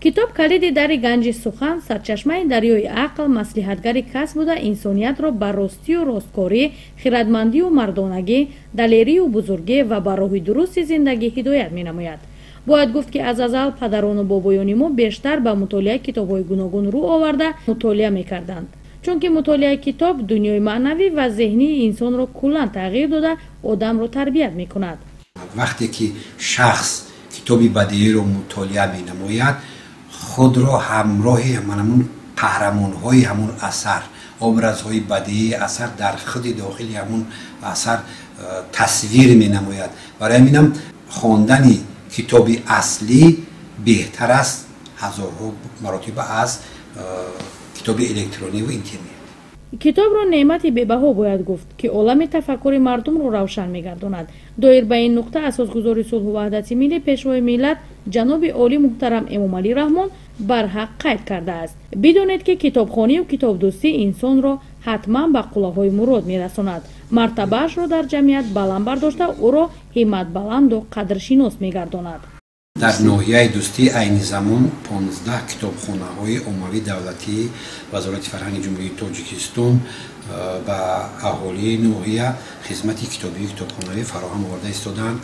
китоб калиди дари ганҷи сухан, сарчашмаи дарёи ақл, маслиҳатгари кас буда инсониятро ба ростию росткорӣ, хиратмандию мардонагӣ, далерию бузургӣ ва ба роҳи дурусти зиндагӣ ҳидоят менамояд. бояд гуфт ки аз азал падарону бобоёни мо бештар ба мутолиаи китобҳои гуногун рӯ оварда мутолиа мекарданд, чунки мутолиаи китоб дунёи маънавӣ ва зеҳнии инсонро куллан тағйир дода одамро тарбият мекунад. вақте ки шахс китоби бадииро мутолиа менамояд, худро ҳамроҳи ҳамон қаҳрамонҳои ҳамон асар, образҳои бадиии асар дар худи дохили ҳамон асар тасвир менамояд. барои ҳаминам хондани китоби аслӣ беҳтар аст ҳазорҳо маротиба аз китоби электрониву интернет. китобро неъмати бебаҳо бояд гуфт, ки олами тафаккури мардумро равшан мегардонад. доир ба ин нуқта асосгузори сулҳу ваҳдати миллӣ пешвои миллат ҷаноби оли муҳтарам Эмомалӣ Раҳмон барҳақ қайд кардааст. бидонед ки китобхонию китобдӯстӣ инсонро ҳатман ба қуллаҳои мурод мерасонад. мартабаашро дар ҷамъият баланд бардошта, ӯро ҳиматбаланду қадршинос мегардонад. дар ноҳияи дӯстии айни замон 15 китобхонаҳои оммавии давлатии вазорати фарҳанги ҷумҳурии Тоҷикистон ба аҳолии ноҳия хизмати китобию китобхонавӣ фароҳам оварда истоданд.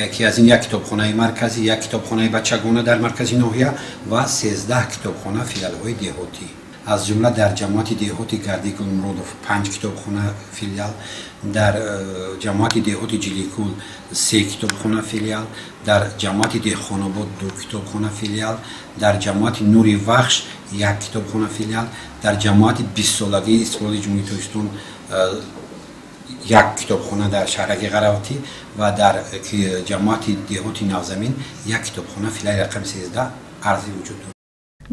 яке аз ин як китобхонаи марказӣ, як китобхонаи бачагона дар маркази ноҳия ва 13 китобхона филиалҳои деҳотӣ. аз ҷумла дар ҷамоати деҳоти Гарди Гулмуродов 5 китобхона филиал, дар ҷамоати деҳоти Ҷиликул 3 китобхона филиал, дар ҷамоати Деҳқонобод 2 китобхона филиал, дар ҷамоати Нури Вахш 1 китобхона филиал, дар ҷамоати 20-солагии Истиқлоли ҷумҳурии Тоҷикистон 1 китобхона дар шаҳраки Ғараватӣ ва дар ҷамоати деҳоти Навзамин 1 китобхона филиали рақами 13 арзи вуҷуд дорад.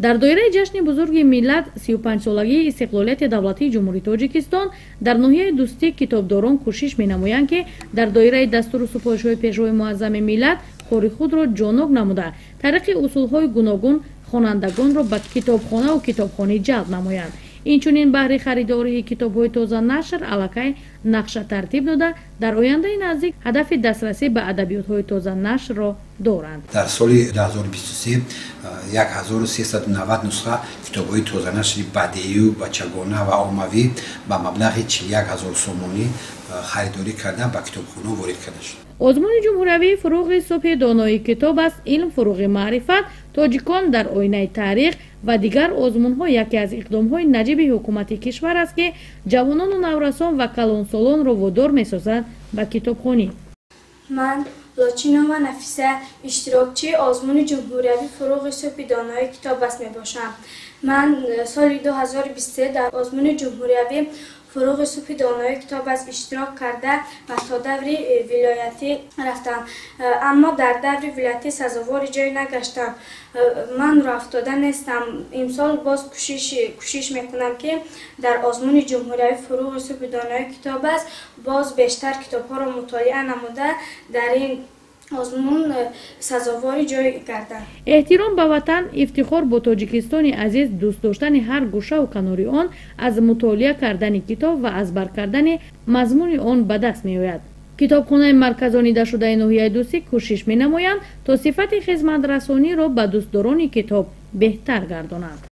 дар доираи ҷашни бузурги миллат 35-солагии истиқлолияти давлатии ҷумҳурии Тоҷикистон дар ноҳияи дӯстӣ китобдорон кӯшиш менамоянд, ки дар доираи дастуру супоишҳои пешвои муаззами миллат хори худро ҷоноб намуда, тариқи усулҳои гуногун хонандагонро ба китобхонаву китобхонӣ ҷалб намоянд. инчунин баҳри харидории китобҳои тоза нашр аллакай нақша тартиб дода, дар ояндаи наздик ҳадафи дастрасӣ ба адабиётҳои тоза нашрро доранд. дар соли 2023 1390 нусха китобҳои тозанашри бадиию бачагона ва оммавӣ ба маблағи 41 000 сомонӣ харидорӣ карда ба китобхона ворид карда шуд. озмуни ҷумҳуриявӣ фуруғи субҳи донои китоб аст, илм фуруғи маърифат, тоҷикон дар оинаи таърих ва дигар озмунҳо яке аз иқдомҳои наҷиби ҳукумати кишвар аст, ки ҷавонону наврасон ва калонсолонро водор месозад ба китобхонӣ. ман лочинова Нафиса, иштирокчии озмуни ҷумҳуриявӣ фуруғи субҳи донои китоб аст мебошам. ман соли 2023 дар озмуни ҷумҳуриявӣ фуруғи субҳи донои китоб аст иштирок карда ва то даври вилоятӣ рафтам, аммо дар даври вилоятӣ сазовори ҷой нагаштам. ман рафтода нестам. имсол боз кӯшиш мекунам, ки дар озмуни ҷумҳуриявӣ фуруғи субҳи донои китоб аст боз бештар китобҳоро мутолиа намуда дар ин озмун сазовори ҷой гардам. эҳтиром ба ватан, ифтихор бо Тоҷикистони азиз, дӯст доштани ҳар гӯшаву канори он аз мутолиа кардани китоб ва азбар кардани мазмуни он ба даст меояд. китобхонаи марказонидашудаи ноҳияи дӯстӣ кӯшиш менамоянд то сифати хизматрасониро ба дӯстдорони китоб беҳтар гардонанд.